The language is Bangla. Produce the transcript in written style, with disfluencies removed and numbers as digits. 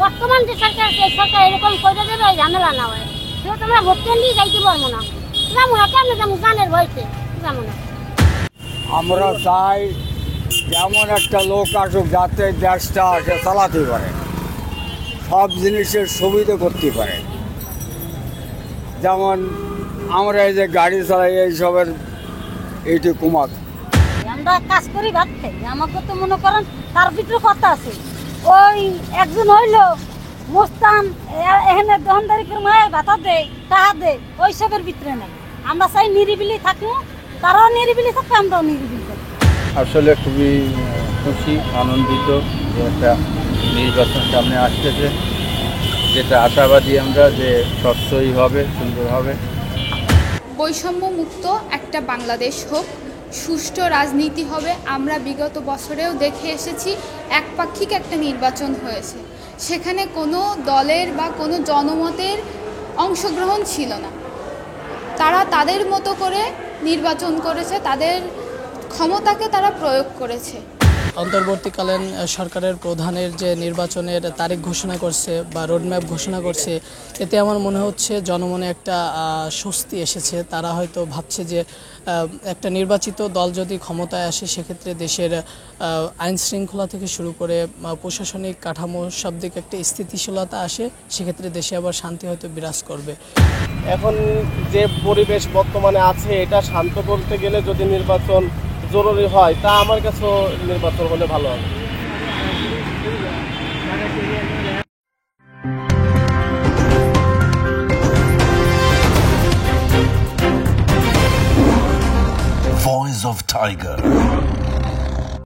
বর্তমান যে সরকার আছে এই সরকার এরকম করে দেবে, এই ঝামেলা না হয় সেটা তোমরা ভোট কেন্দ্রেই যাইতে পারবো না, যাবো না কেন যাবো, গানের ভয়তে যাবো না। আমরা চাই এমন একটা লোক আসুক যাতে দেশটা সে চালাতে পারে, সব জিনিসের সুবিধা করতে পারে। যেমন আমরা এই যে গাড়ি চালাই এইসবের এইটি কমাক। আমরা কাজ করি ভাত খাই, আমাকে তো মনে করেন তার ভিতরে কথা আছে। ওই একজন হইলো মোস্তান এখানে দোকানদারিকে মায়ে ভাতা দেয় টাকা দেয়, ওই সবের ভিতরে নাই। আমরা চাই নিরিবিলি থাকবো, তারাও নিরিবিলি থাকবে, আমরাও নিরিবিলি থাকবো। আসলে খুবই খুশি আনন্দিত যে একটা নির্বাচন সামনে আসতেছে, যেটা আশাবাদী আমরা যে স্বচ্ছই হবে, সুন্দর হবে। বৈষম্য মুক্ত একটা বাংলাদেশ হোক, সুষ্ঠু রাজনীতি হবে। আমরা বিগত বছরেও দেখে এসেছি একপাক্ষিক একটা নির্বাচন হয়েছে, সেখানে কোনো দলের বা কোনো জনমতের অংশগ্রহণ ছিল না। তারা তাদের মতো করে নির্বাচন করেছে, তাদের ক্ষমতাকে তারা প্রয়োগ করেছে। অন্তর্বর্তীকালীন সরকারের প্রধানের যে নির্বাচনের তারিখ ঘোষণা করছে বা রোডম্যাপ ঘোষণা করছে, এতে আমার মনে হচ্ছে জনমনে একটা স্বস্তি এসেছে। তারা হয়তো ভাবছে যে একটা নির্বাচিত দল যদি ক্ষমতায় আসে সেক্ষেত্রে দেশের আইন শৃঙ্খলা থেকে শুরু করে প্রশাসনিক কাঠামো সব দিকে একটা স্থিতিশীলতা আসে, সেক্ষেত্রে দেশে আবার শান্তি হয়তো বিরাজ করবে। এখন যে পরিবেশ বর্তমানে আছে এটা শান্ত করতে গেলে যদি নির্বাচন জরুরি হয়, তা আমার কাছেও নির্বাচন হলে ভালো হবে। Voice of Tiger.